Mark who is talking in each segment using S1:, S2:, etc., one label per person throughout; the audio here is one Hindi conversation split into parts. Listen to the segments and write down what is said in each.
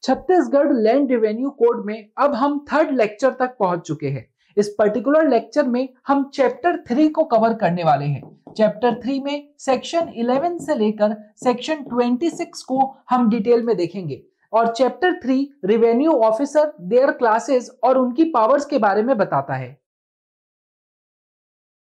S1: छत्तीसगढ़ लैंड रेवेन्यू कोड में अब हम थर्ड लेक्चर तक पहुंच चुके हैं। इस पर्टिकुलर लेक्चर में हम चैप्टर 3 को कवर करने वाले हैं। चैप्टर 3 में सेक्शन 11 से लेकर सेक्शन 26 को हम डिटेल में देखेंगे और chapter 3 revenue officer, there classes और उनकी पावर्स के बारे में बताता है।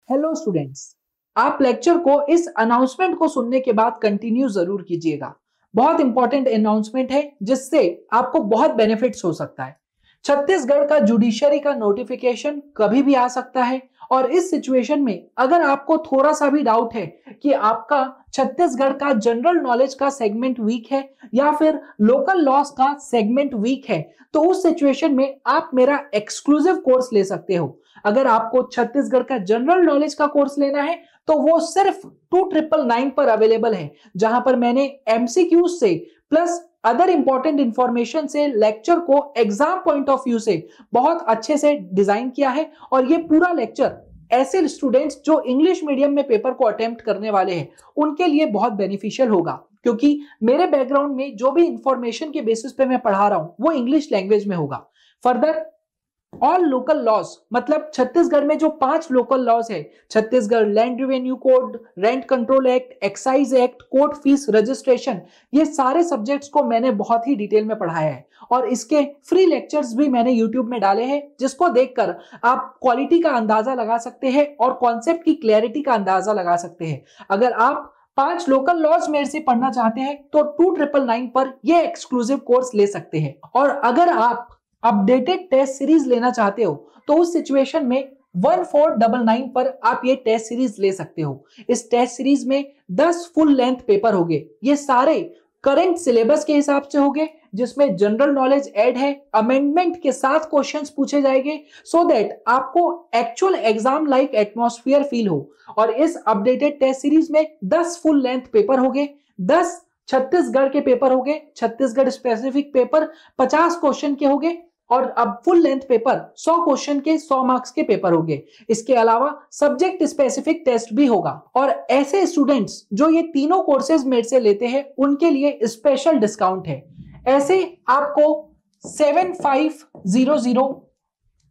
S1: हेलो स्टूडेंट्स, आप लेक्चर को इस अनाउंसमेंट को सुनने के बाद कंटिन्यू जरूर कीजिएगा। बहुत इंपॉर्टेंट अनाउंसमेंट है जिससे आपको बहुत बेनिफिट्स हो सकता है। छत्तीसगढ़ का जुडिशरी का नोटिफिकेशन कभी भी आ सकता है और इस सिचुएशन में अगर आपको थोड़ा सा भी डाउट है कि आपका छत्तीसगढ़ का जनरल नॉलेज का सेगमेंट वीक है या फिर लोकल लॉस का सेगमेंट वीक है, तो उस सिचुएशन में आप मेरा एक्सक्लूसिव कोर्स ले सकते हो। अगर आपको छत्तीसगढ़ का जनरल नॉलेज का कोर्स लेना है तो वो सिर्फ 2999 पर अवेलेबल है, जहां पर मैंने एमसीक्यूज से प्लस अदर इंपॉर्टेंट इंफॉर्मेशन से लेक्चर को एग्जाम पॉइंट ऑफ व्यू से बहुत अच्छे से डिजाइन किया है। और ये पूरा लेक्चर ऐसे स्टूडेंट्स जो इंग्लिश मीडियम में पेपर को अटेम्प्ट करने वाले हैं उनके लिए बहुत बेनिफिशियल होगा, क्योंकि मेरे बैकग्राउंड में जो भी इंफॉर्मेशन के बेसिस पे मैं पढ़ा रहा हूं वो इंग्लिश लैंग्वेज में होगा। फर्दर ऑल लोकल लॉज, मतलब छत्तीसगढ़ में जो 5 लोकल लॉज है, Chhattisgarh land revenue code, rent control act, excise act, court fees registration, ये सारे सब्जेक्ट्स को मैंने बहुत ही डिटेल में पढ़ाया है और इसके फ्री लेक्चर्स भी मैंने यूट्यूब में डाले हैं, जिसको देखकर आप क्वालिटी का अंदाजा लगा सकते हैं और कॉन्सेप्ट की क्लैरिटी का अंदाजा लगा सकते हैं। अगर आप 5 लोकल लॉज मेरे से पढ़ना चाहते हैं तो 2999 पर यह एक्सक्लूसिव कोर्स ले सकते हैं। और अगर आप अपडेटेड टेस्ट सीरीज लेना चाहते हो तो उस सिचुएशन में 1499 पर आप ये टेस्ट सीरीज ले सकते हो। इस टेस्ट सीरीज में 10 फुल लेंथ पेपर होंगे। ये सारे करंट सिलेबस के हिसाब से होंगे, जिसमें जनरल नॉलेज ऐड है, अमेंडमेंट के साथ क्वेश्चंस पूछे जाएंगे सो दैट आपको actual exam like atmosphere feel हो। और इस अपडेटेड टेस्ट सीरीज में 10 फुल लेंथ पेपर होंगे, 10 छत्तीसगढ़ के पेपर होंगे, छत्तीसगढ़ स्पेसिफिक पेपर 50 क्वेश्चन के होंगे और अब फुल लेंथ पेपर 100 क्वेश्चन के 100 मार्क्स के पेपर होंगे। इसके अलावा सब्जेक्ट स्पेसिफिक टेस्ट भी होगा। और ऐसे स्टूडेंट्स जो ये तीनों कोर्सेज मेरे से लेते हैं उनके लिए स्पेशल डिस्काउंट है। ऐसे आपको 7500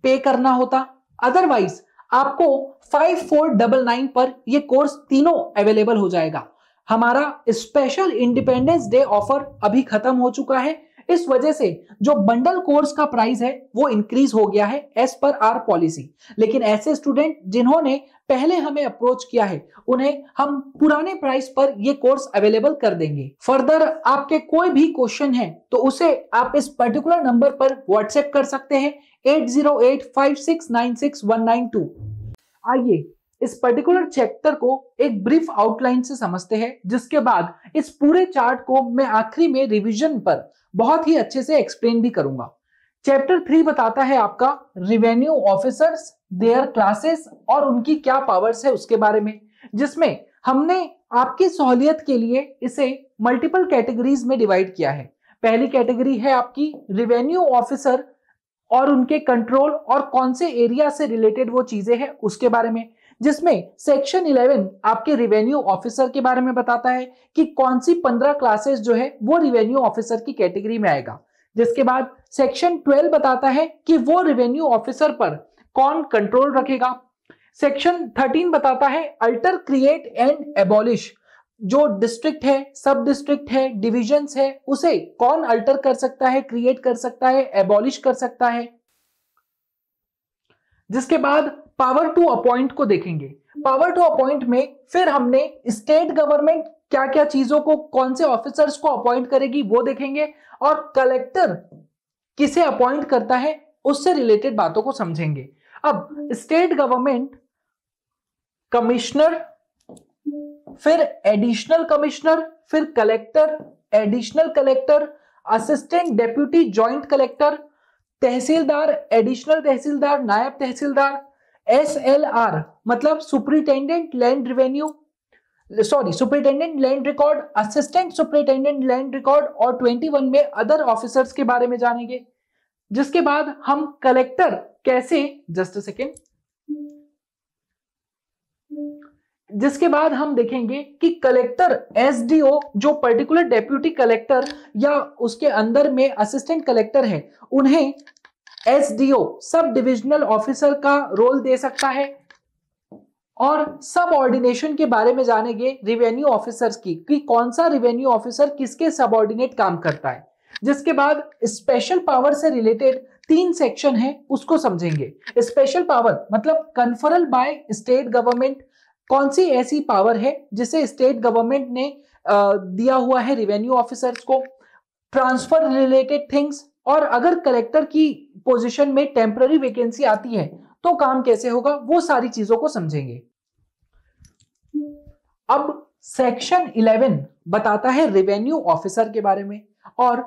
S1: पे करना होता, अदरवाइज आपको 5499 पर ये कोर्स तीनों अवेलेबल हो जाएगा। हमारा स्पेशल इंडिपेंडेंस डे ऑफर अभी खत्म हो चुका है, इस वजह से जो बंडल कोर्स का प्राइस है वो इंक्रीज हो गया है एज पर आर पॉलिसी। लेकिन ऐसे स्टूडेंट जिन्होंने पहले हमें अप्रोच किया है उन्हें हम पुराने प्राइस पर ये कोर्स अवेलेबल कर देंगे। फर्दर आपके कोई भी क्वेश्चन है तो उसे आप इस पर्टिकुलर नंबर पर व्हाट्सएप कर सकते हैं 8085696192। आइए इस पर्टिकुलर चैप्टर को एक ब्रीफ आउटलाइन से समझते हैं, जिसके बाद इस पूरे चार्ट को मैं आखिरी में रिवीजन पर बहुत ही अच्छे से एक्सप्लेन भी करूंगा। चैप्टर 3 बताता है आपका रेवेन्यू ऑफिसर्स, देयर क्लासेस और उनकी क्या पावर्स है उसके बारे में, जिसमें हमने आपकी सहूलियत के लिए इसे मल्टीपल कैटेगरीज में डिवाइड किया है। पहली कैटेगरी है आपकी रेवेन्यू ऑफिसर और उनके कंट्रोल और कौन से एरिया से रिलेटेड वो चीजें हैं उसके बारे में, जिसमें सेक्शन 11 आपके रेवेन्यू ऑफिसर के बारे में बताता है कि कौन सी 15 क्लासेस जो है वो रेवेन्यू ऑफिसर की कैटेगरी में आएगा। जिसके बाद सेक्शन 12 बताता है कि वो रेवेन्यू ऑफिसर पर कौन कंट्रोल रखेगा। सेक्शन 13 बताता है अल्टर, क्रिएट एंड एबॉलिश, जो डिस्ट्रिक्ट है, सब डिस्ट्रिक्ट है, डिविजन्स है, उसे कौन अल्टर कर सकता है, क्रिएट कर सकता है, एबॉलिश कर सकता है। जिसके बाद पावर टू अपॉइंट को देखेंगे। पावर टू अपॉइंट में फिर हमने स्टेट गवर्नमेंट क्या क्या चीजों को, कौन से ऑफिसर्स को अपॉइंट करेगी वो देखेंगे और कलेक्टर किसे अपॉइंट करता है उससे रिलेटेड बातों को समझेंगे। अब स्टेट गवर्नमेंट कमिश्नर, फिर एडिशनल कमिश्नर, फिर collector, additional collector, assistant deputy joint collector, tehsildar, additional tehsildar, नायब तहसीलदार, SLR मतलब superintendent land revenue, superintendent land record, assistant superintendent land record और 21 में अदर ऑफिसर्स के बारे में जानेंगे। जिसके बाद हम कलेक्टर कैसे, जस्ट अ सेकेंड, जिसके बाद हम देखेंगे कि कलेक्टर एसडीओ जो पर्टिकुलर डेप्यूटी कलेक्टर या उसके अंदर में असिस्टेंट कलेक्टर है, उन्हें एसडीओ सब डिविजनल ऑफिसर का रोल दे सकता है। और सब ऑर्डिनेशन के बारे में जानेंगे रेवेन्यू ऑफिसर्स की, कि कौन सा रेवेन्यू ऑफिसर किसके सबऑर्डिनेट काम करता है। जिसके बाद स्पेशल पावर से रिलेटेड 3 सेक्शन है, उसको समझेंगे। स्पेशल पावर मतलब कन्फरल बाय स्टेट गवर्नमेंट, कौन सी ऐसी पावर है जिसे स्टेट गवर्नमेंट ने दिया हुआ है रेवेन्यू ऑफिसर्स को। ट्रांसफर रिलेटेड थिंग्स, और अगर कलेक्टर की पोजीशन में टेम्पररी वैकेंसी आती है तो काम कैसे होगा, वो सारी चीजों को समझेंगे। अब सेक्शन 11 बताता है रेवेन्यू ऑफिसर के बारे में, और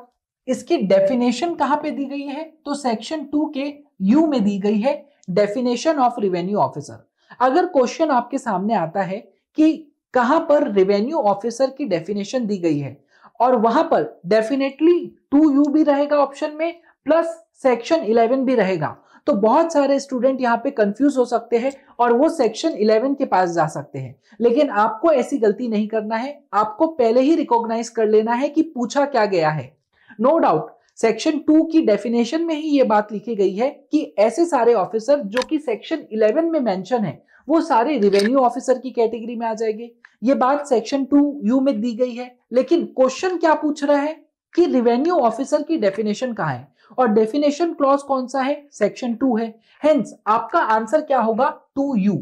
S1: इसकी डेफिनेशन कहां पे दी गई है, तो सेक्शन 2 के यू में दी गई है, डेफिनेशन ऑफ रेवेन्यू ऑफिसर। अगर क्वेश्चन आपके सामने आता है कि कहां पर रेवेन्यू ऑफिसर की डेफिनेशन दी गई है, और वहां पर डेफिनेटली 2U भी रहेगा ऑप्शन में, प्लस सेक्शन 11 भी रहेगा, तो बहुत सारे स्टूडेंट यहाँ पे कंफ्यूज हो सकते हैं और वो सेक्शन 11 के पास जा सकते हैं। लेकिन आपको ऐसी गलती नहीं करना है, आपको पहले ही रिकॉग्नाइज कर लेना है कि पूछा क्या गया है। नो डाउट सेक्शन 2 की डेफिनेशन में ही ये बात लिखी गई है कि ऐसे सारे ऑफिसर जो कि सेक्शन 11 में मेंशन है, वो सारे रेवेन्यू ऑफिसर की कैटेगरी में आ जाएंगे। ये बात सेक्शन 2U में दी गई है, लेकिन क्वेश्चन क्या पूछ रहा है कि रेवेन्यू ऑफिसर की डेफिनेशन कहां है, और डेफिनेशन क्लॉज कौन सा है, सेक्शन 2 है। हेंस आपका आंसर क्या होगा, 2U।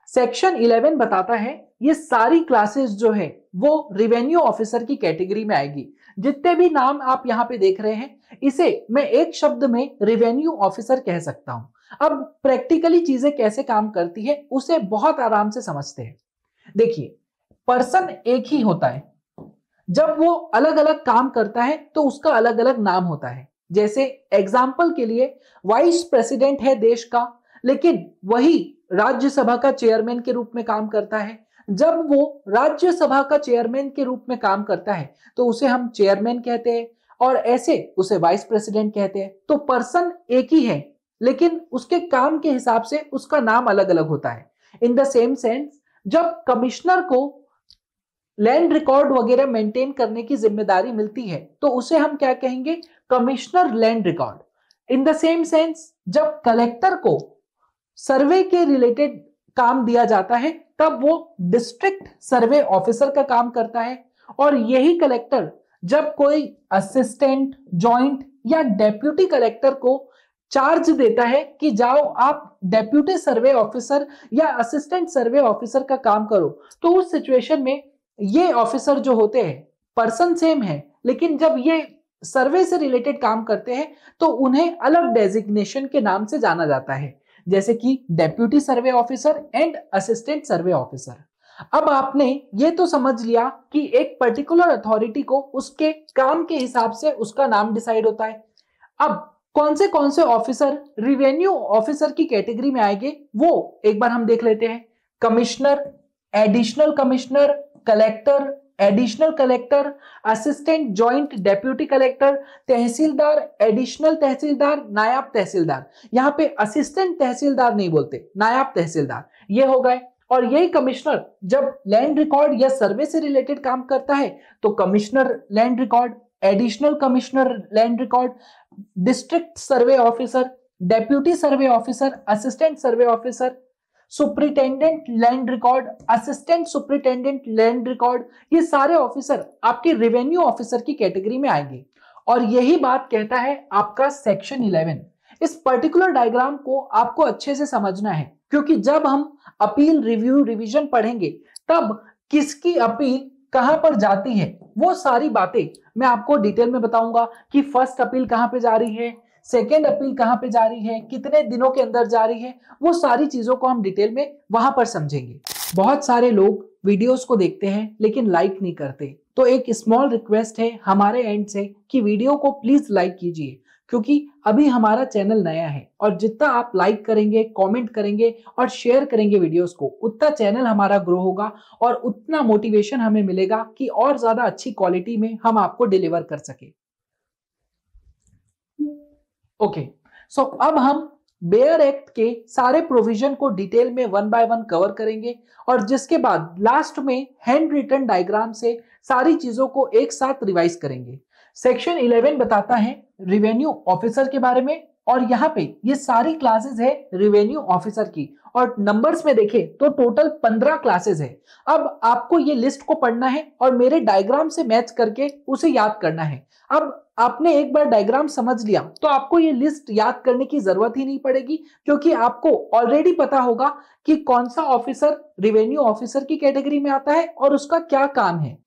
S1: सेक्शन 11 बताता है ये सारी क्लासेस जो है वो रेवेन्यू ऑफिसर की कैटेगरी में आएगी। जितने भी नाम आप यहाँ पे देख रहे हैं, इसे मैं एक शब्द में रेवेन्यू ऑफिसर कह सकता हूं। अब प्रैक्टिकली चीजें कैसे काम करती है उसे बहुत आराम से समझते हैं। देखिए, पर्सन एक ही होता है, जब वो अलग अलग काम करता है तो उसका अलग अलग नाम होता है। जैसे एग्जाम्पल के लिए वाइस प्रेसिडेंट है देश का, लेकिन वही राज्यसभा का चेयरमैन के रूप में काम करता है। जब वो राज्यसभा का चेयरमैन के रूप में काम करता है तो उसे हम चेयरमैन कहते हैं, और ऐसे उसे वाइस प्रेसिडेंट कहते हैं। तो पर्सन एक ही है, लेकिन उसके काम के हिसाब से उसका नाम अलग अलग होता है। इन द सेम सेंस, जब कमिश्नर को लैंड रिकॉर्ड वगैरह मेंटेन करने की जिम्मेदारी मिलती है तो उसे हम क्या कहेंगे, commissioner land record. In the same sense, जब कलेक्टर को सर्वे के रिलेटेड काम दिया जाता है तब वो डिस्ट्रिक्ट सर्वे ऑफिसर का काम करता है। और यही कलेक्टर जब कोई असिस्टेंट, जॉइंट या डेप्यूटी कलेक्टर को चार्ज देता है कि जाओ आप डेप्यूटी सर्वे ऑफिसर या असिस्टेंट सर्वे ऑफिसर का काम करो, तो उस सिचुएशन में ये ऑफिसर जो होते हैं पर्सन सेम है, लेकिन जब ये सर्वे से रिलेटेड काम करते हैं तो उन्हें अलग डेजिग्नेशन के नाम से जाना जाता है, जैसे कि deputy survey officer and assistant survey officer. अब आपने ये तो समझ लिया कि एक पर्टिकुलर अथॉरिटी को उसके काम के हिसाब से उसका नाम डिसाइड होता है। अब कौन से ऑफिसर रेवेन्यू ऑफिसर की कैटेगरी में आएंगे वो एक बार हम देख लेते हैं। Commissioner, additional commissioner, collector, additional collector, assistant joint deputy collector, tehsildar, additional tehsildar, नायब तहसीलदार। यहाँ पे असिस्टेंट तहसीलदार नहीं बोलते, नायब तहसीलदार, ये हो गए। और यही कमिश्नर जब लैंड रिकॉर्ड या सर्वे से रिलेटेड काम करता है तो commissioner land record, additional commissioner land record, district survey officer, deputy survey officer, assistant survey officer, superintendent land record, assistant superintendent land record, ये सारे ऑफिसर आपके रेवेन्यू ऑफिसर की कैटेगरी में आएंगे। और यही बात कहता है आपका सेक्शन 11। इस पर्टिकुलर डायग्राम को आपको अच्छे से समझना है, क्योंकि जब हम अपील, रिव्यू, रिवीजन पढ़ेंगे तब किसकी अपील कहां पर जाती है वो सारी बातें मैं आपको डिटेल में बताऊंगा कि फर्स्ट अपील कहां पे जा रही है, सेकेंड अपील कहां पे जा रही है, कितने दिनों के अंदर जा रही है, वो सारी चीजों को हम डिटेल में वहां पर समझेंगे। बहुत सारे लोग वीडियोस को देखते हैं लेकिन लाइक नहीं करते, तो एक स्मॉल रिक्वेस्ट है हमारे एंड से कि वीडियो को प्लीज लाइक कीजिए, क्योंकि अभी हमारा चैनल नया है और जितना आप लाइक करेंगे, कमेंट करेंगे और शेयर करेंगे वीडियोस को, उतना चैनल हमारा ग्रो होगा और उतना मोटिवेशन हमें मिलेगा कि और ज्यादा अच्छी क्वालिटी में हम आपको डिलीवर कर सके। ओके, सो अब हम बेयर एक्ट के सारे प्रोविजन को डिटेल में 1 बाय 1 कवर करेंगे और जिसके बाद लास्ट में हैंड रिटन डायग्राम से सारी चीजों को एक साथ रिवाइज करेंगे। सेक्शन 11 बताता है रेवेन्यू ऑफिसर के बारे में और यहाँ पे ये सारी क्लासेस है रेवेन्यू ऑफिसर की और नंबर्स में देखें तो टोटल 15 क्लासेस है। अब आपको ये लिस्ट को पढ़ना है और मेरे डायग्राम से मैच करके उसे याद करना है। अब आपने एक बार डायग्राम समझ लिया तो आपको ये लिस्ट याद करने की जरूरत ही नहीं पड़ेगी क्योंकि आपको ऑलरेडी पता होगा कि कौन सा ऑफिसर रेवेन्यू ऑफिसर की कैटेगरी में आता है और उसका क्या काम है।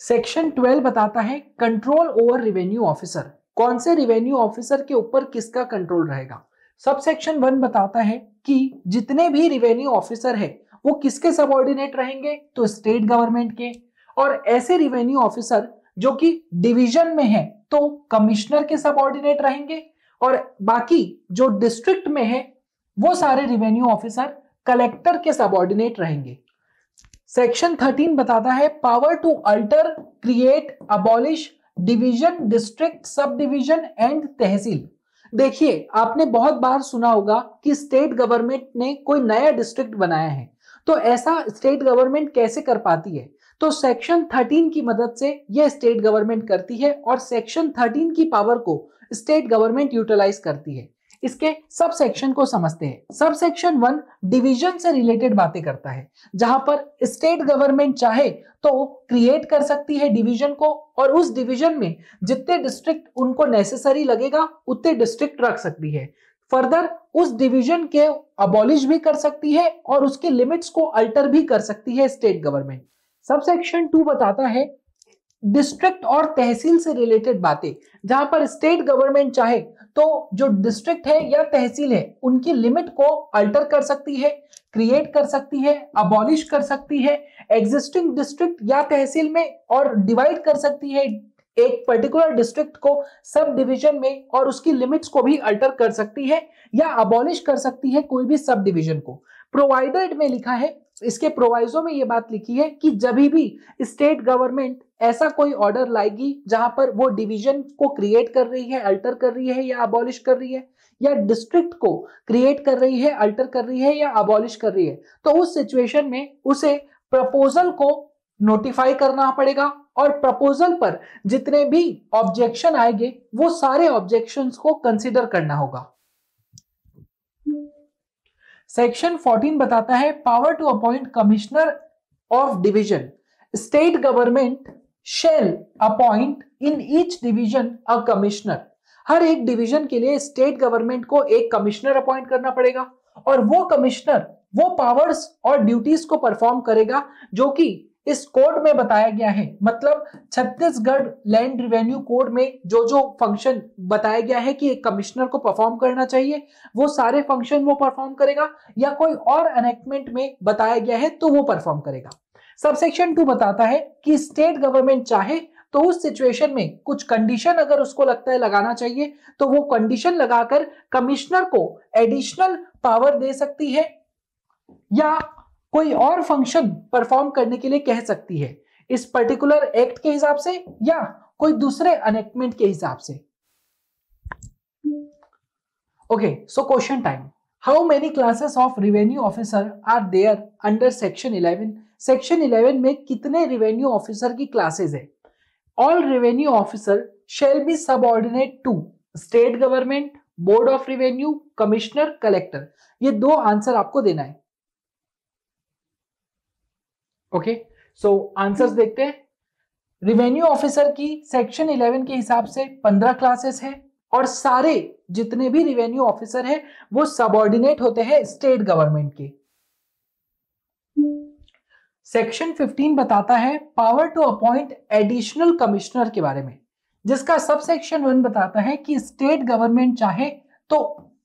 S1: सेक्शन 12 बताता है कंट्रोल ओवर रेवेन्यू ऑफिसर, कौन से रेवेन्यू ऑफिसर के ऊपर किसका कंट्रोल रहेगा। सब सेक्शन 1 बताता है कि जितने भी रेवेन्यू ऑफिसर है वो किसके सबऑर्डिनेट रहेंगे, तो स्टेट गवर्नमेंट के, और ऐसे रेवेन्यू ऑफिसर जो कि डिवीजन में है तो कमिश्नर के सबऑर्डिनेट रहेंगे और बाकी जो डिस्ट्रिक्ट में है वो सारे रेवेन्यू ऑफिसर कलेक्टर के सबऑर्डिनेट रहेंगे। सेक्शन 13 बताता है power to alter, create, abolish division, district, sub division and tehsil. देखिए आपने बहुत बार सुना होगा कि स्टेट गवर्नमेंट ने कोई नया डिस्ट्रिक्ट बनाया है, तो ऐसा स्टेट गवर्नमेंट कैसे कर पाती है, तो सेक्शन 13 की मदद से यह स्टेट गवर्नमेंट करती है और सेक्शन 13 की पावर को स्टेट गवर्नमेंट यूटिलाइज करती है। इसके सब सेक्शन को समझते हैं। सब सेक्शन 1 डिवीजन से रिलेटेड बातें करता है, जहां पर स्टेट गवर्नमेंट चाहे तो क्रिएट कर सकती है डिवीजन को और उस डिवीजन में जितने डिस्ट्रिक्ट उनको नेसेसरी लगेगा उतने डिस्ट्रिक्ट रख सकती है। फर्दर उस डिवीजन के अबॉलिश भी कर सकती है और उसके लिमिट्स को अल्टर भी कर सकती है स्टेट गवर्नमेंट। सब सेक्शन 2 बताता है डिस्ट्रिक्ट और तहसील से रिलेटेड बातें, जहां पर स्टेट गवर्नमेंट चाहे तो जो डिस्ट्रिक्ट है या तहसील है उनकी लिमिट को अल्टर कर सकती है, क्रिएट कर सकती है, अबॉलिश कर सकती है एग्जिस्टिंग डिस्ट्रिक्ट या तहसील में और डिवाइड कर सकती है एक पर्टिकुलर डिस्ट्रिक्ट को सब डिवीजन में और उसकी लिमिट्स को भी अल्टर कर सकती है या अबॉलिश कर सकती है कोई भी सब डिवीजन को। प्रोवाइडेड में लिखा है, इसके प्रोवाइजो में यह बात लिखी है कि जब भी स्टेट गवर्नमेंट ऐसा कोई ऑर्डर लाएगी जहां पर वो डिवीजन को क्रिएट कर रही है, अल्टर कर रही है या अबॉलिश कर रही है, या डिस्ट्रिक्ट को क्रिएट कर रही है, अल्टर कर रही है या अबॉलिश कर रही है, तो उस सिचुएशन में उसे प्रपोजल को नोटिफाई करना पड़ेगा और प्रपोजल पर जितने भी ऑब्जेक्शन आएंगे वो सारे ऑब्जेक्शंस को कंसीडर करना होगा। सेक्शन 14 बताता है power to appoint commissioner of division, state government shall appoint in each division a commissioner. हर एक डिवीजन के लिए स्टेट गवर्नमेंट को एक कमिश्नर अपॉइंट करना पड़ेगा और वो कमिश्नर वो पावर्स और ड्यूटीज को परफॉर्म करेगा जो कि इस कोड में बताया गया है। मतलब छत्तीसगढ़ लैंड रिवेन्यू कोड में जो जो फंक्शन बताया गया है कि एक कमिश्नर को परफॉर्म करना चाहिए वो सारे फंक्शन वो परफॉर्म करेगा या कोई और एनेक्टमेंट में बताया गया है तो वो परफॉर्म करेगा। सबसेक्शन 2 बताता है कि स्टेट गवर्नमेंट चाहे तो उस सिचुएशन में कुछ कंडीशन अगर उसको लगता है लगाना चाहिए तो वो कंडीशन लगाकर कमिश्नर को एडिशनल पावर दे सकती है या कोई और फंक्शन परफॉर्म करने के लिए कह सकती है इस पर्टिकुलर एक्ट के हिसाब से या कोई दूसरे एनेक्टमेंट के हिसाब से। Okay, so question time. How many classes of revenue officer are there under section 11? Section 11 में कितने रेवेन्यू ऑफिसर की क्लासेस है? All revenue officer shall be subordinate to state government, board of revenue, commissioner, collector. ये दो आंसर आपको देना है। ओके, सो आंसर्स देखते हैं। रेवेन्यू ऑफिसर की सेक्शन 11 के हिसाब से 15 क्लासेस है और सारे जितने भी रेवेन्यू ऑफिसर है वो सबऑर्डिनेट होते हैं स्टेट गवर्नमेंट के। सेक्शन 15 बताता है power to appoint additional commissioner के बारे में, जिसका सब सेक्शन 1 बताता है कि स्टेट गवर्नमेंट चाहे तो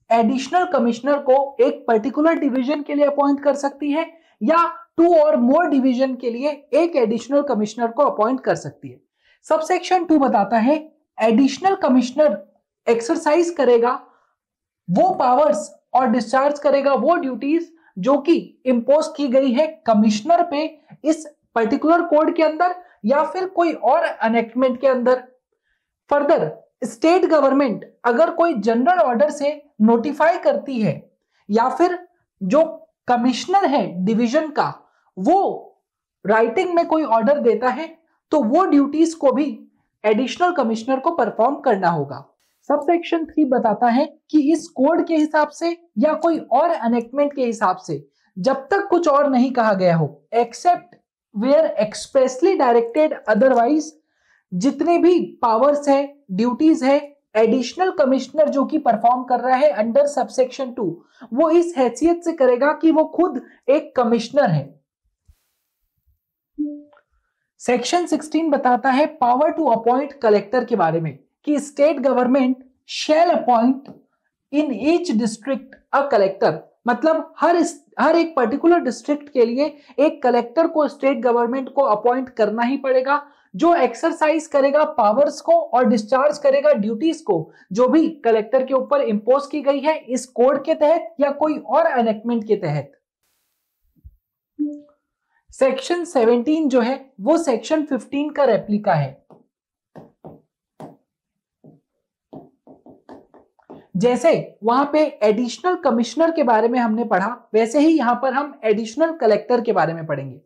S1: एडिशनल कमिश्नर को एक पर्टिकुलर डिवीजन के लिए अपॉइंट कर सकती है या 2 और मोर डिवीजन के लिए एक एडिशनल कमिश्नर को अपॉइंट कर सकती है। सब सेक्शन 2 बताता है एडिशनल कमिश्नर एक्सरसाइज करेगा वो पावर्स और डिस्चार्ज करेगा वो ड्यूटीज जो कि इंपोज की गई है कमिश्नर पे इस पर्टिकुलर कोड के अंदर या फिर कोई और एनेक्टमेंट के अंदर। फर्दर स्टेट गवर्नमेंट अगर कोई जनरल ऑर्डर से नोटिफाई करती है या फिर जो कमिश्नर है डिवीजन का वो राइटिंग में कोई ऑर्डर देता है तो वो ड्यूटीज को भी एडिशनल कमिश्नर को परफॉर्म करना होगा। सबसेक्शन 3 बताता है कि इस कोड के हिसाब से या कोई और एनेक्टमेंट के हिसाब से जब तक कुछ और नहीं कहा गया हो, except where expressly directed otherwise, जितने भी पावर्स है, ड्यूटीज है, एडिशनल कमिश्नर जो कि परफॉर्म कर रहा है अंडर सबसेक्शन 2, वो इस हैसियत से करेगा कि वो खुद एक कमिश्नर है। सेक्शन 16 बताता है पावर टू अपॉइंट कलेक्टर के बारे में कि state government shall appoint in each district a collector, मतलब हर एक पर्टिकुलर डिस्ट्रिक्ट के लिए एक कलेक्टर को स्टेट गवर्नमेंट को अपॉइंट करना ही पड़ेगा, जो एक्सरसाइज करेगा पावर्स को और डिस्चार्ज करेगा ड्यूटीज को जो भी कलेक्टर के ऊपर इंपोज की गई है इस कोड के तहत या कोई और एनेक्टमेंट के तहत। सेक्शन 17 जो है वो सेक्शन 15 का रेप्लिका है। जैसे वहां पे एडिशनल कमिश्नर के बारे में हमने पढ़ा, वैसे ही यहां पर हम एडिशनल कलेक्टर के बारे में पढ़ेंगे।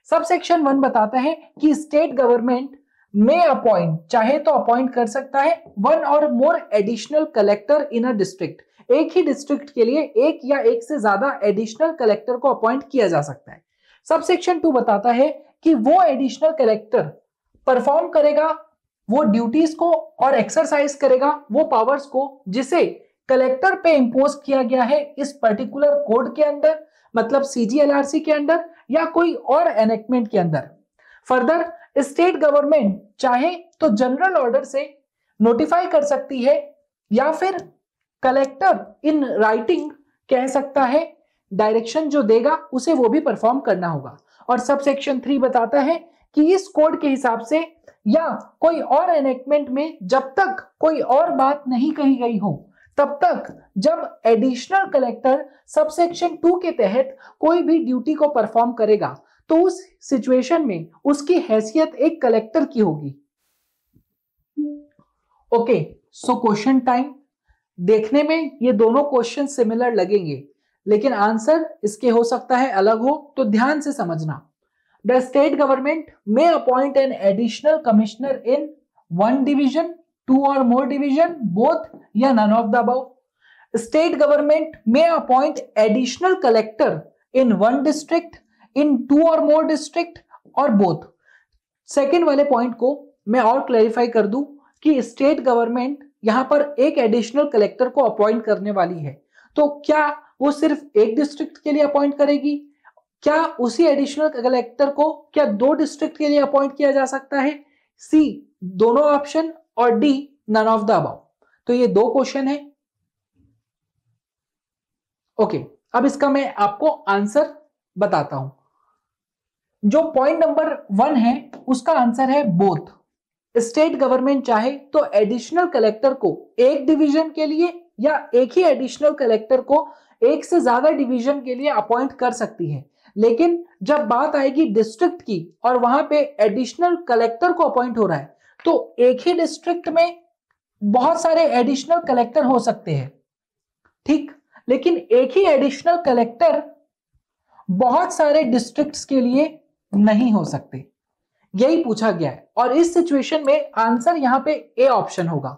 S1: सब सेक्शन 1 बताता है कि स्टेट गवर्नमेंट में अपॉइंट, चाहे तो अपॉइंट कर सकता है 1 और मोर additional collector in a district, एक ही डिस्ट्रिक्ट के लिए एक या एक से ज्यादा एडिशनल कलेक्टर को अपॉइंट किया जा सकता है। सब सेक्शन 2 बताता है कि वो एडिशनल कलेक्टर परफॉर्म करेगा वो ड्यूटीज को और एक्सरसाइज करेगा वो पावर्स को जिसे कलेक्टर पे इंपोज किया गया है इस पर्टिकुलर कोड के अंदर, मतलब सीजीएलआरसी के अंदर या कोई और एनेक्टमेंट के अंदर। फर्दर स्टेट गवर्नमेंट चाहे तो जनरल ऑर्डर से नोटिफाई कर सकती है या फिर कलेक्टर इन राइटिंग कह सकता है, डायरेक्शन जो देगा उसे वो भी परफॉर्म करना होगा। और सब सेक्शन 3 बताता है कि इस कोड के हिसाब से या कोई और एनेक्टमेंट में जब तक कोई और बात नहीं कही गई हो तब तक जब एडिशनल कलेक्टर सबसेक्शन 2 के तहत कोई भी ड्यूटी को परफॉर्म करेगा तो उस सिचुएशन में उसकी हैसियत एक कलेक्टर की होगी। Okay, so question time. देखने में ये दोनों क्वेश्चन सिमिलर लगेंगे लेकिन आंसर इसके हो सकता है अलग हो, तो ध्यान से समझना। The state government may appoint an additional commissioner in 1 division, 2 or more division, both या none of the above. State government may appoint additional collector in 1 district, in 2 or more district or both. Second वाले पॉइंट को मैं और क्लैरिफाई कर दूं कि स्टेट गवर्नमेंट यहां पर एक एडिशनल कलेक्टर को अपॉइंट करने वाली है, तो क्या वो सिर्फ एक डिस्ट्रिक्ट के लिए अपॉइंट करेगी? क्या उसी एडिशनल कलेक्टर को क्या 2 डिस्ट्रिक्ट के लिए अपॉइंट किया जा सकता है? सी दोनों ऑप्शन और D none of the above. तो ये 2 क्वेश्चन है। ओके, अब इसका मैं आपको आंसर बताता हूं। जो पॉइंट नंबर 1 है उसका आंसर है बोथ। स्टेट गवर्नमेंट चाहे तो एडिशनल कलेक्टर को एक डिवीजन के लिए या एक ही एडिशनल कलेक्टर को एक से ज्यादा डिवीजन के लिए अपॉइंट कर सकती है, लेकिन जब बात आएगी डिस्ट्रिक्ट की और वहां पे एडिशनल कलेक्टर को अपॉइंट हो रहा है तो एक ही डिस्ट्रिक्ट में बहुत सारे एडिशनल कलेक्टर हो सकते हैं, ठीक, लेकिन एक ही एडिशनल कलेक्टर बहुत सारे डिस्ट्रिक्ट्स के लिए नहीं हो सकते। यही पूछा गया है और इस सिचुएशन में आंसर यहां पे ए ऑप्शन होगा।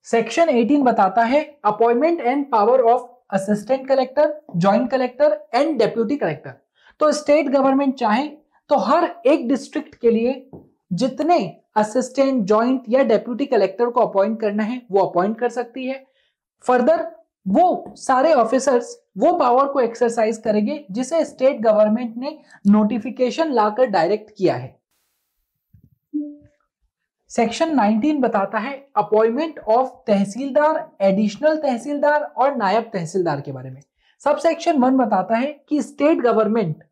S1: सेक्शन 18 बताता है appointment and power of assistant collector, joint collector and deputy collector. तो स्टेट गवर्नमेंट चाहे तो हर एक डिस्ट्रिक्ट के लिए जितने असिस्टेंट, जॉइंट या डेप्यूटी कलेक्टर को अपॉइंट करना है वो अपॉइंट कर सकती है। फर्दर वो सारे ऑफिसर्स वो पावर को एक्सरसाइज करेंगे जिसे स्टेट गवर्नमेंट ने नोटिफिकेशन लाकर डायरेक्ट किया है। सेक्शन 19 बताता है अपॉइंटमेंट ऑफ तहसीलदार, एडिशनल तहसीलदार और नायब तहसीलदार के बारे में। सब सेक्शन 1 बताता है कि स्टेट गवर्नमेंट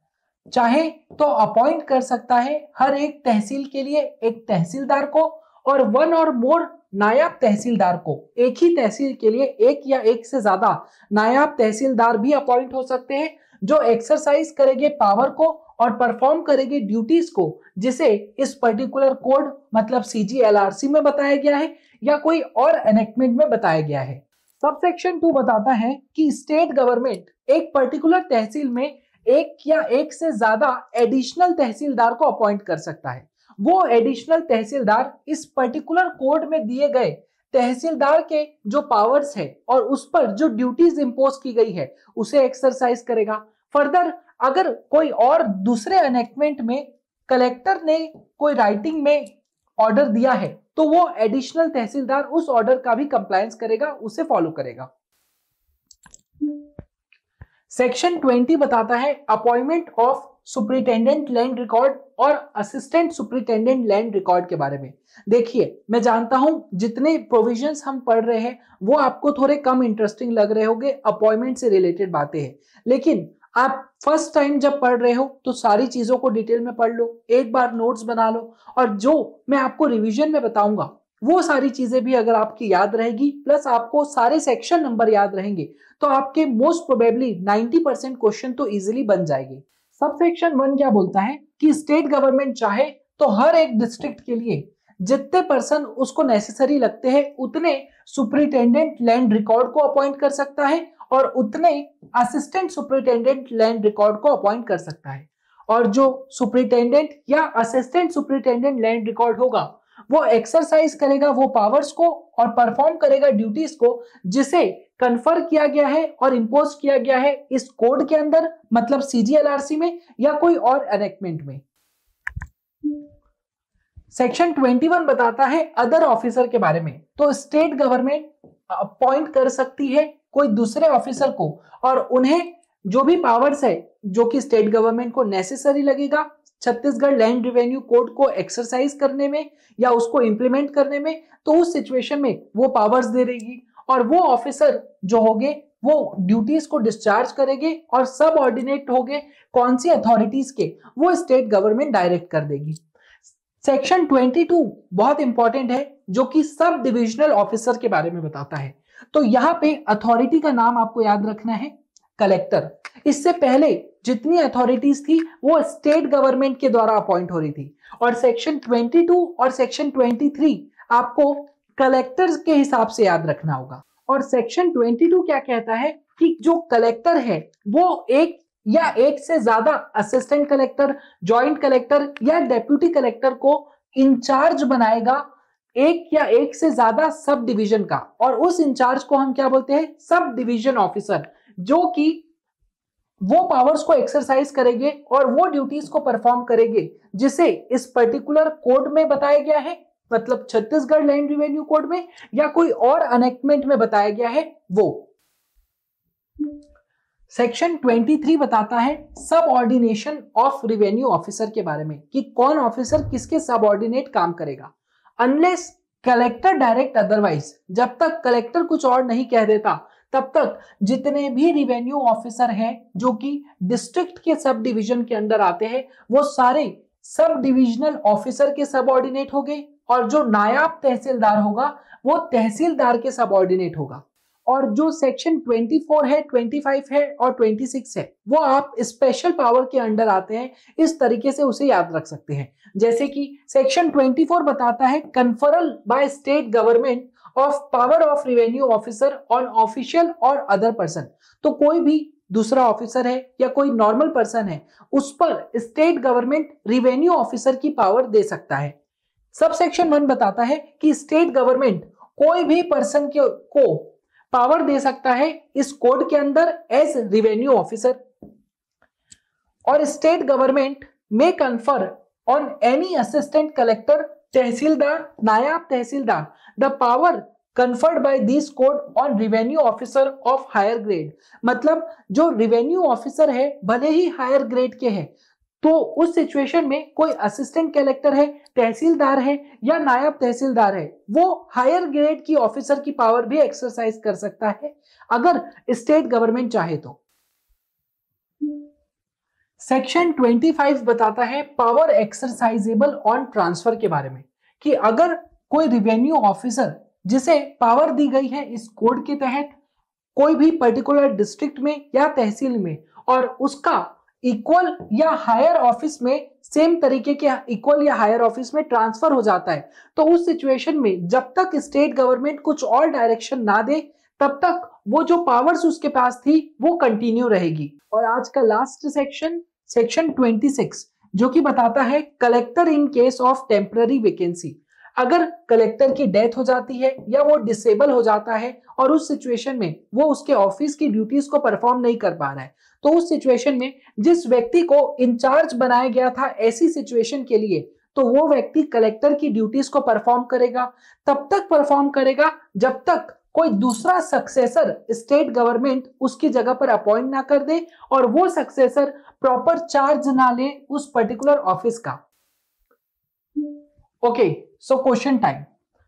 S1: चाहे तो अपॉइंट कर सकता है हर एक तहसील के लिए एक तहसीलदार को और 1 और मोर नायब तहसीलदार को। एक ही तहसील के लिए एक या एक से ज्यादा नायब तहसीलदार भी अपॉइंट हो सकते हैं जो एक्सरसाइज करेंगे पावर को और परफॉर्म करेंगे ड्यूटीज को, जिसे इस पर्टिकुलर कोड मतलब CGLRC में बताया गया है या कोई और एनेक्टमेंट में बताया गया है। सबसेक्शन 2 बताता है कि स्टेट गवर्नमेंट एक पर्टिकुलर तहसील में एक या एक से ज्यादा एडिशनल तहसीलदार को अपॉइंट कर सकता है। वो एडिशनल तहसीलदार इस पर्टिकुलर कोड में दिए गए तहसीलदार के जो पावर्स है और उस पर जो ड्यूटीज इंपोज की गई है उसे एक्सरसाइज करेगा। फर्दर अगर कोई और दूसरे एनेक्टमेंट में कलेक्टर ने कोई राइटिंग में ऑर्डर दिया है तो वो एडिशनल तहसीलदार उस ऑर्डर का भी कंप्लायंस करेगा, उसे फॉलो करेगा। सेक्शन 20 बताता है appointment of superintendent land record और असिस्टेंट सुपरिटेंडेंट लैंड रिकॉर्ड के बारे में। देखिए, मैं जानता हूं जितने प्रोविजंस हम पढ़ रहे हैं वो आपको थोड़े कम इंटरेस्टिंग लग रहे होंगे, अपॉइंटमेंट से रिलेटेड बातें हैं, लेकिन आप फर्स्ट टाइम जब पढ़ रहे हो तो सारी चीजों को डिटेल में पढ़ लो, एक बार नोट्स बना लो, और जो मैं आपको रिवीजन में बताऊंगा वो सारी चीजें भी अगर आपकी याद रहेगी प्लस आपको सारे सेक्शन नंबर याद रहेंगे तो आपके मोस्ट प्रोबेबली 90% क्वेश्चन तो इजीली बन जाएंगे। सबसेक्शन 1 क्या बोलता है कि स्टेट गवर्नमेंट चाहे तो हर एक डिस्ट्रिक्ट के लिए जितने पर्सन उसको नेसेसरी लगते हैं उतने सुपरिटेंडेंट लैंड रिकॉर्ड को अपॉइंट कर सकता है और उतने असिस्टेंट सुपरिटेंडेंट लैंड रिकॉर्ड को अपॉइंट कर सकता है। और जो सुपरिटेंडेंट या असिस्टेंट सुपरिटेंडेंट लैंड रिकॉर्ड होगा वो एक्सरसाइज करेगा वो पावर्स को और परफॉर्म करेगा ड्यूटीज को जिसे कन्फर किया गया है और इंपोज किया गया है इस कोड के अंदर मतलब CGLRC में या कोई और एनेक्टमेंट में। सेक्शन 21 बताता है अदर ऑफिसर के बारे में। तो स्टेट गवर्नमेंट अपॉइंट कर सकती है कोई दूसरे ऑफिसर को और उन्हें जो भी पावर्स है जो कि स्टेट गवर्नमेंट को नेसेसरी लगेगा छत्तीसगढ़ लैंड रिवेन्यू कोड को एक्सरसाइज करने में या उसको इंप्लीमेंट करने में, तो उस सिचुएशन में वो पावर्स दे रहेगी और वो ऑफिसर जो होंगे वो ड्यूटीज को डिस्चार्ज करेंगे और सब ऑर्डिनेट होंगे कौन सी अथॉरिटीज के, वो स्टेट गवर्नमेंट डायरेक्ट कर देगी। सेक्शन 22 बहुत इंपॉर्टेंट है जो कि सब डिविजनल ऑफिसर के बारे में बताता है। तो यहाँ पे अथॉरिटी का नाम आपको याद रखना है कलेक्टर। इससे पहले जितनी अथॉरिटीज थी वो स्टेट गवर्नमेंट के द्वारा अपॉइंट हो रही थी और सेक्शन 22 और सेक्शन 23 आपको कलेक्टर्स के हिसाब से याद रखना होगा। और सेक्शन 22 क्या कहता है कि जो कलेक्टर है वो एक या एक से ज्यादा असिस्टेंट कलेक्टर, जॉइंट कलेक्टर या डेप्यूटी कलेक्टर को इंचार्ज बनाएगा एक या एक से ज्यादा सब डिवीजन का, और उस इंचार्ज को हम क्या बोलते हैं, सब डिवीजन ऑफिसर, जो कि वो पावर्स को एक्सरसाइज करेंगे और वो ड्यूटीज को परफॉर्म करेंगे जिसे इस पर्टिकुलर कोड में बताया गया है मतलब छत्तीसगढ़ लैंड रिवेन्यू कोड में या कोई और एनेक्टमेंट में बताया गया है वो। सेक्शन 23 बताता है सबऑर्डिनेशन ऑफ रिवेन्यू ऑफिसर के बारे में कि कौन ऑफिसर किसके सबऑर्डिनेट काम करेगा। अनलेस कलेक्टर डायरेक्ट अदरवाइज, जब तक कलेक्टर कुछ और नहीं कह देता तब तक जितने भी रिवेन्यू ऑफिसर हैं जो कि डिस्ट्रिक्ट के सब डिवीजन के अंदर आते हैं वो सारे सब डिविजनल ऑफिसर के सबऑर्डिनेट हो गए और जो नायाब तहसीलदार होगा वो तहसीलदार के सबऑर्डिनेट होगा। और जो सेक्शन 24 है, 25 है और 26 है वो आप स्पेशल पावर के अंडर आते हैं, इस तरीके से उसे याद रख सकते हैं। जैसे कि सेक्शन 24 बताता है conferral by state government of power of revenue officer on official और अदर पर्सन। तो कोई भी दूसरा ऑफिसर है या कोई नॉर्मल पर्सन है उस पर स्टेट गवर्नमेंट रिवेन्यू ऑफिसर की पावर दे सकता है। सब सेक्शन 1 बताता है कि स्टेट गवर्नमेंट कोई भी पर्सन को पावर दे सकता है इस कोड के अंदर एज रिवेन्यू ऑफिसर, और स्टेट गवर्नमेंट में confer on any assistant collector, tehsildar, Nayab tehsildar the power conferred by this code on revenue officer of higher grade। मतलब जो रिवेन्यू ऑफिसर है भले ही हायर ग्रेड के हैं तो उस सिचुएशन में कोई असिस्टेंट कलेक्टर है, तहसीलदार है या नायब तहसीलदार है, वो हायर ग्रेड की ऑफिसर की पावर भी एक्सरसाइज कर सकता है अगर स्टेट गवर्नमेंट चाहे तो। सेक्शन 25 बताता है पावर एक्सरसाइजेबल ऑन ट्रांसफर के बारे में कि अगर कोई रिवेन्यू ऑफिसर जिसे पावर दी गई है इस कोड के तहत कोई भी पर्टिकुलर डिस्ट्रिक्ट में या तहसील में और उसका इक्वल या हायर ऑफिस में, सेम तरीके के इक्वल या हायर ऑफिस में ट्रांसफर हो जाता है, तो उस सिचुएशन में जब तक स्टेट गवर्नमेंट कुछ और डायरेक्शन ना दे तब तक वो जो पावर्स उसके पास थी वो कंटिन्यू रहेगी। और आज का लास्ट सेक्शन, सेक्शन 26, जो कि बताता है collector in case of temporary vacancy. अगर कलेक्टर की डेथ हो जाती है या वो डिसेबल हो जाता है और उस सिचुएशन में वो उसके ऑफिस की ड्यूटीज को परफॉर्म नहीं कर पा रहा है, तो उस सिचुएशन में जिस व्यक्ति को इंचार्ज बनाया गया था ऐसी सिचुएशन के लिए, तो वो व्यक्ति कलेक्टर की ड्यूटीज को परफॉर्म करेगा, तब तक परफॉर्म करेगा जब तक कोई दूसरा सक्सेसर स्टेट गवर्नमेंट उसकी जगह पर अपॉइंट ना कर दे और वो सक्सेसर प्रॉपर चार्ज ना ले उस पर्टिकुलर ऑफिस का। Okay, so question time.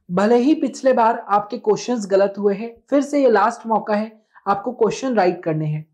S1: भले ही पिछले बार आपके क्वेश्चंस गलत हुए हैं, फिर से ये लास्ट मौका है, आपको क्वेश्चन राइट करने हैं।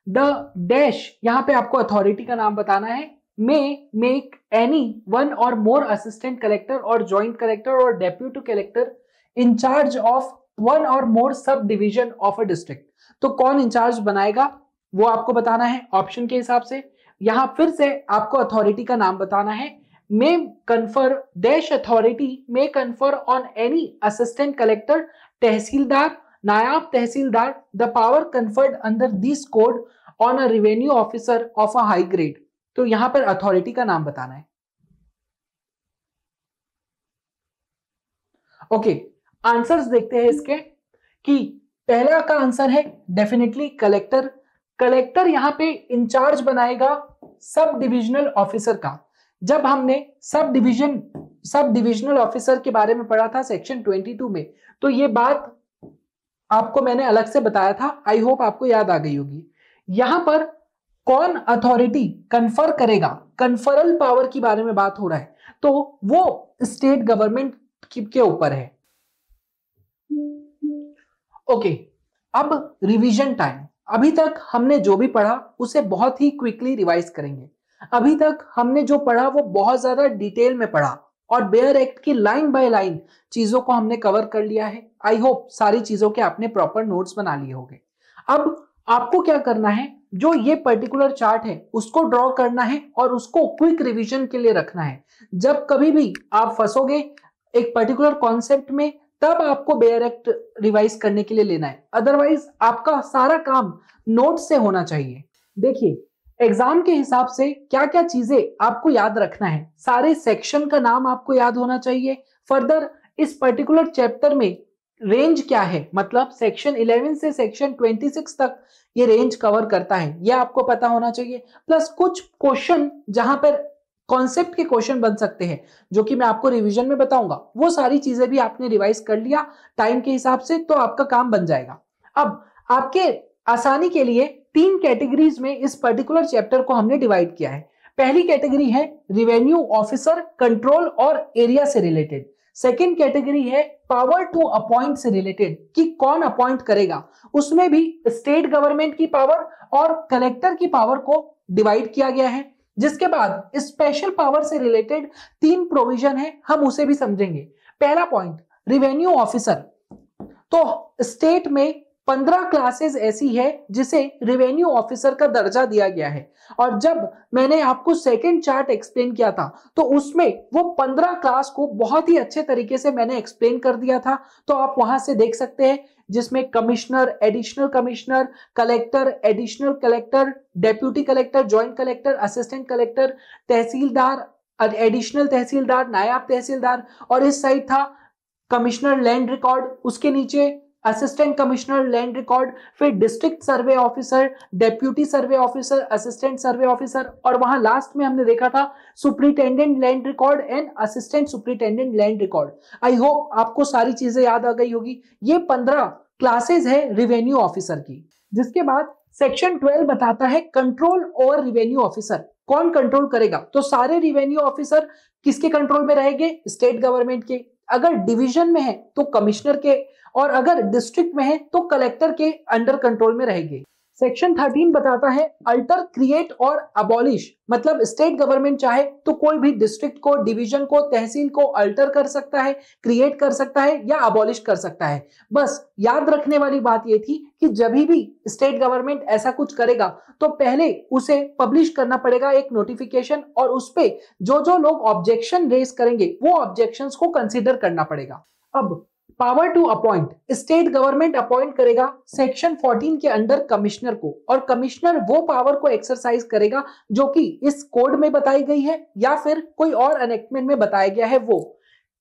S1: द डैश, यहां पे आपको अथॉरिटी का नाम बताना है, मे मेक एनी वन और मोर असिस्टेंट कलेक्टर और ज्वाइंट कलेक्टर और deputy collector in charge of one और मोर sub division of a district. तो कौन इंचार्ज बनाएगा वो आपको बताना है ऑप्शन के हिसाब से। यहां फिर से आपको अथॉरिटी का नाम बताना है, may confer dash authority may confer on any assistant collector, tehsildar, नायब tehsildar the power conferred under this code on a revenue officer of a high grade. तो यहां पर अथॉरिटी का नाम बताना है। ओके, आंसर्स देखते हैं इसके कि पहला का आंसर है डेफिनेटली कलेक्टर। कलेक्टर यहां पे इंचार्ज बनाएगा सब डिविजनल ऑफिसर का। जब हमने सब डिविजनल ऑफिसर के बारे में पढ़ा था सेक्शन 22 में, तो ये बात आपको मैंने अलग से बताया था, आई होप आपको याद आ गई होगी। यहां पर कौन अथॉरिटी कन्फर करेगा, कन्फरल पावर के बारे में बात हो रहा है, तो वो स्टेट गवर्नमेंट के ऊपर है। ओके, अब रिवीजन टाइम। अभी तक हमने जो भी पढ़ा उसे बहुत ही क्विकली रिवाइज करेंगे। अभी तक हमने जो पढ़ा वो बहुत ज्यादा डिटेल में पढ़ा और बेयर एक्ट की लाइन बाय लाइन चीजों को हमने कवर कर लिया है। आई होप सारी चीजों के आपने प्रॉपर नोट्स बना लिए होंगे। अब आपको क्या करना है, जो ये पर्टिकुलर चार्ट है उसको ड्रॉ करना है और उसको क्विक रिवीजन के लिए रखना है। जब कभी भी आप फंसोगे एक पर्टिकुलर कॉन्सेप्ट में, तब आपको बेयर एक्ट रिवाइज करने के लिए लेना है, अदरवाइज आपका सारा काम नोट से होना चाहिए। देखिए, एग्जाम के हिसाब से क्या क्या चीजें आपको याद रखना है, सारे सेक्शन का नाम आपको याद होना चाहिए। फर्दर इस पर्टिकुलर चैप्टर में रेंज क्या है, मतलब सेक्शन 11 से सेक्शन 26 तक ये रेंज कवर करता है, यह आपको पता होना चाहिए। प्लस कुछ क्वेश्चन जहां पर कॉन्सेप्ट के क्वेश्चन बन सकते हैं, जो कि मैं आपको रिवीजन में बताऊंगा, वो सारी चीजें भी आपने रिवाइज कर लिया टाइम के हिसाब से, तो आपका काम बन जाएगा। अब आपके आसानी के लिए 3 कैटेगरीज में इस पर्टिकुलर चैप्टर को हमने डिवाइड किया है। पहली कैटेगरी है रिवेन्यू ऑफिसर, कंट्रोल और एरिया से रिलेटेड। सेकेंड कैटेगरी है पावर टू अपॉइंट से रिलेटेड, कि कौन अपॉइंट करेगा, उसमें भी स्टेट गवर्नमेंट की पावर और कलेक्टर की पावर को डिवाइड किया गया है। जिसके बाद स्पेशल पावर से रिलेटेड 3 प्रोविजन है, हम उसे भी समझेंगे। पहला पॉइंट, रिवेन्यू ऑफिसर। तो स्टेट में 15 क्लासेस ऐसी है जिसे रिवेन्यू ऑफिसर का दर्जा दिया गया है, और जब मैंने आपको सेकंड चार्ट एक्सप्लेन किया था तो उसमें वो 15 क्लास को बहुत ही अच्छे तरीके से मैंने एक्सप्लेन कर दिया था, तो आप वहां से देख सकते हैं, जिसमें commissioner, additional commissioner, collector, additional collector, deputy collector, joint collector, assistant collector, tehsildar, additional tehsildar, नायब तहसीलदार, और इस साइड था कमिश्नर लैंड रिकॉर्ड, उसके नीचे असिस्टेंट कमिश्नर लैंड रिकॉर्ड, फिर district survey officer, deputy survey officer, assistant survey officer, और वहां लास्ट में हमने देखा था superintendent land record and assistant superintendent land record. I hope आपको सारी चीजें याद आ गई होगी। ये 15 क्लासेस है रिवेन्यू ऑफिसर की। जिसके बाद सेक्शन 12 बताता है कंट्रोल ओवर रिवेन्यू ऑफिसर, कौन कंट्रोल करेगा। तो सारे रिवेन्यू ऑफिसर किसके कंट्रोल में रहेंगे, स्टेट गवर्नमेंट के। अगर डिवीजन में है तो कमिश्नर के, और अगर डिस्ट्रिक्ट में है तो कलेक्टर के अंडर कंट्रोल में रहेंगे। सेक्शन 13 बताता है अल्टर, क्रिएट और अबॉलिश, मतलब स्टेट गवर्नमेंट चाहे तो कोई भी डिस्ट्रिक्ट को, डिवीजन को, तहसील को अल्टर कर सकता है, क्रिएट कर सकता है या अबॉलिश कर सकता है। बस याद रखने वाली बात यह थी कि जब भी स्टेट गवर्नमेंट ऐसा कुछ करेगा तो पहले उसे पब्लिश करना पड़ेगा एक नोटिफिकेशन, और उस पे जो लोग ऑब्जेक्शन रेज करेंगे वो ऑब्जेक्शंस को कंसीडर करना पड़ेगा। अब power to appoint, state government appoint करेगा सेक्शन 14 के अंडर कमिश्नर को, और कमिश्नर वो पावर को एक्सरसाइज करेगा जो कि इस कोड में बताई गई है या फिर कोई और एनेक्टमेंट में बताया गया है। वो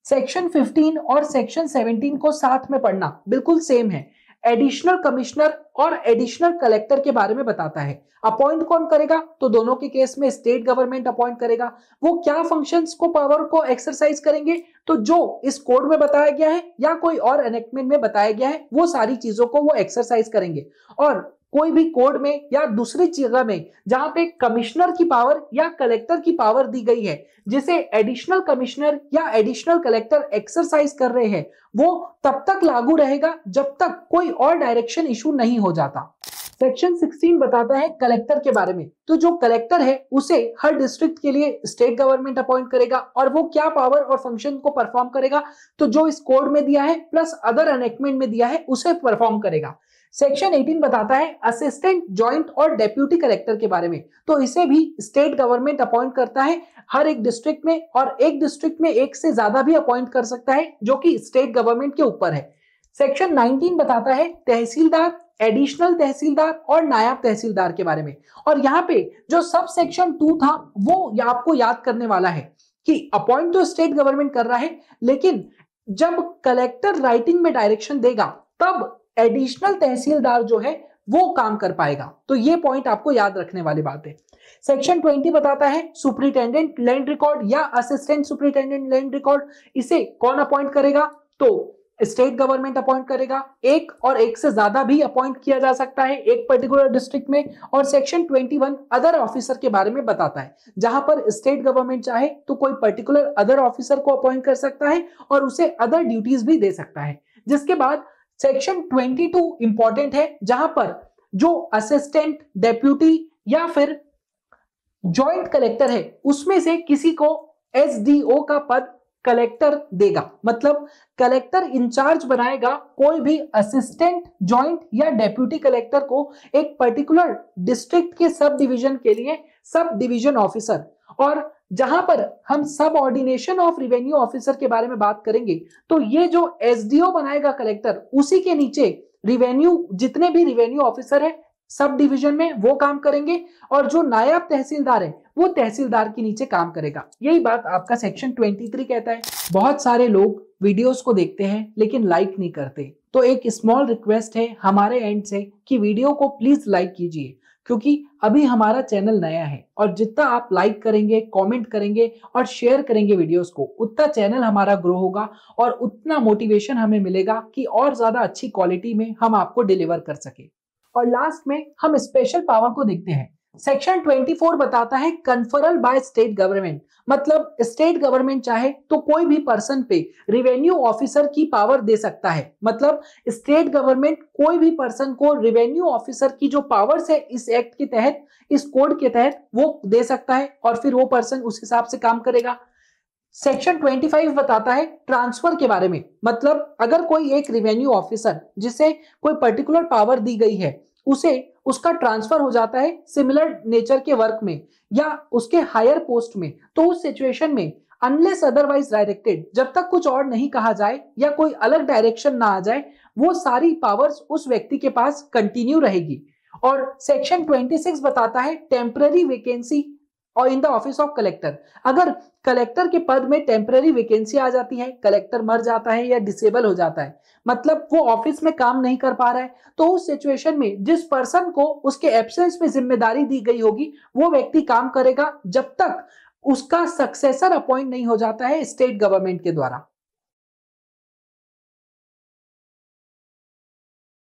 S1: सेक्शन 15 और सेक्शन 17 को साथ में पढ़ना बिल्कुल सेम है। एडिशनल कमिश्नर और एडिशनल कलेक्टर के बारे में बताता है। अपॉइंट कौन करेगा, तो दोनों के केस में स्टेट गवर्नमेंट अपॉइंट करेगा। वो क्या फंक्शंस को, पावर को एक्सरसाइज करेंगे, तो जो इस कोड में बताया गया है या कोई और एनेक्टमेंट में बताया गया है वो सारी चीजों को वो एक्सरसाइज करेंगे। और कोई भी कोड में या दूसरी जगह में जहां पे कमिश्नर की पावर या कलेक्टर की पावर दी गई है, जिसे एडिशनल कमिश्नर या एडिशनल कलेक्टर एक्सरसाइज कर रहे हैं, वो तब तक लागू रहेगा जब तक कोई और डायरेक्शन इशू नहीं हो जाता। सेक्शन 16 बताता है कलेक्टर के बारे में। तो जो कलेक्टर है उसे हर डिस्ट्रिक्ट के लिए स्टेट गवर्नमेंट अपॉइंट करेगा, और वो क्या पावर और फंक्शन को परफॉर्म करेगा, तो जो इस कोड में दिया है प्लस अदर एनेक्टमेंट में दिया है उसे परफॉर्म करेगा। सेक्शन 18 बताता है असिस्टेंट, जॉइंट और डेप्यूटी कलेक्टर के बारे में। तो इसे भी स्टेट गवर्नमेंट अपॉइंट करता है हर एक डिस्ट्रिक्ट में, और एक डिस्ट्रिक्ट में एक से ज्यादा भी अपॉइंट कर सकता है जो कि स्टेट गवर्नमेंट के ऊपर है। सेक्शन 19 बताता है तहसीलदार, एडिशनल तहसीलदार और नायब तहसीलदार के बारे में। और यहाँ पे जो सब सेक्शन 2 था वो आपको याद करने वाला है कि अपॉइंट तो स्टेट गवर्नमेंट कर रहा है, लेकिन जब कलेक्टर राइटिंग में डायरेक्शन देगा तब एडिशनल तहसीलदार जो है वो काम कर पाएगा। तो ये पॉइंट आपको याद रखने वाली बात है। सेक्शन 20 बताता है सुपरिटेंडेंट लैंड रिकॉर्ड या असिस्टेंट सुपरिटेंडेंट लैंड रिकॉर्ड, इसे कौन अपॉइंट करेगा, तो स्टेट गवर्नमेंट अपॉइंट करेगा। एक और एक से ज्यादा भी अपॉइंट किया जा सकता है एक पर्टिकुलर डिस्ट्रिक्ट में। और सेक्शन 21 अदर ऑफिसर के बारे में बताता है, जहां पर स्टेट गवर्नमेंट चाहे तो कोई पर्टिकुलर अदर ऑफिसर को अपॉइंट कर सकता है और उसे अदर ड्यूटीज भी दे सकता है। जिसके बाद सेक्शन 22 इंपॉर्टेंट है, जहां पर जो असिस्टेंट, डेप्यूटी या फिर जॉइंट कलेक्टर है उसमें से किसी को एसडीओ का पद कलेक्टर देगा। मतलब कलेक्टर इंचार्ज बनाएगा कोई भी असिस्टेंट, जॉइंट या डेप्यूटी कलेक्टर को एक पर्टिकुलर डिस्ट्रिक्ट के सब डिवीजन के लिए सब डिवीजन ऑफिसर। और जहां पर हम सब ऑर्डिनेशन ऑफ रेवेन्यू ऑफिसर के बारे में बात करेंगे तो ये जो एसडीओ बनाएगा कलेक्टर, उसी के नीचे रिवेन्यू, जितने भी रिवेन्यू ऑफिसर है सब डिवीजन में वो काम करेंगे, और जो नायब तहसीलदार है वो तहसीलदार के नीचे काम करेगा। यही बात आपका सेक्शन 23 कहता है। बहुत सारे लोग वीडियोस को देखते हैं लेकिन लाइक नहीं करते, तो एक स्मॉल रिक्वेस्ट है हमारे एंड से कि वीडियो को प्लीज लाइक कीजिए, क्योंकि अभी हमारा चैनल नया है और जितना आप लाइक करेंगे, कमेंट करेंगे और शेयर करेंगे वीडियोस को, उतना चैनल हमारा ग्रो होगा और उतना मोटिवेशन हमें मिलेगा कि और ज्यादा अच्छी क्वालिटी में हम आपको डिलीवर कर सके। और लास्ट में हम स्पेशल पावर को देखते हैं। सेक्शन 24 बताता है कन्फरल बाय स्टेट गवर्नमेंट, मतलब स्टेट गवर्नमेंट चाहे तो कोई भी पर्सन पे रेवेन्यू ऑफिसर की पावर दे सकता है। मतलब स्टेट गवर्नमेंट कोई भी पर्सन को रेवेन्यू ऑफिसर की जो पावर्स है इस एक्ट के तहत, इस कोड के तहत वो दे सकता है, और फिर वो पर्सन उस हिसाब से काम करेगा। सेक्शन 25 बताता है ट्रांसफर के बारे में। मतलब अगर कोई एक रेवेन्यू ऑफिसर जिसे कोई पर्टिकुलर पावर दी गई है, उसे उसका ट्रांसफर हो जाता है सिमिलर नेचर के वर्क में या उसके हायर पोस्ट में, तो उस सिचुएशन में अनलेस अदरवाइज डायरेक्टेड, जब तक कुछ और नहीं कहा जाए या कोई अलग डायरेक्शन ना आ जाए, वो सारी पावर्स उस व्यक्ति के पास कंटिन्यू रहेगी। और सेक्शन 26 बताता है टेम्पररी वैकेंसी और in the office of collector. अगर कलेक्टर के पद में टेम्पररी वैकेंसी आ जाती है, कलेक्टर मर जाता है या डिसेबल हो जाता है, मतलब वो ऑफिस में काम नहीं कर पा रहा है, तो उस सिचुएशन में जिस पर्सन को उसके एब्सेंस में जिम्मेदारी दी गई होगी वो व्यक्ति काम करेगा जब तक उसका सक्सेसर अपॉइंट नहीं हो जाता है स्टेट गवर्नमेंट के द्वारा।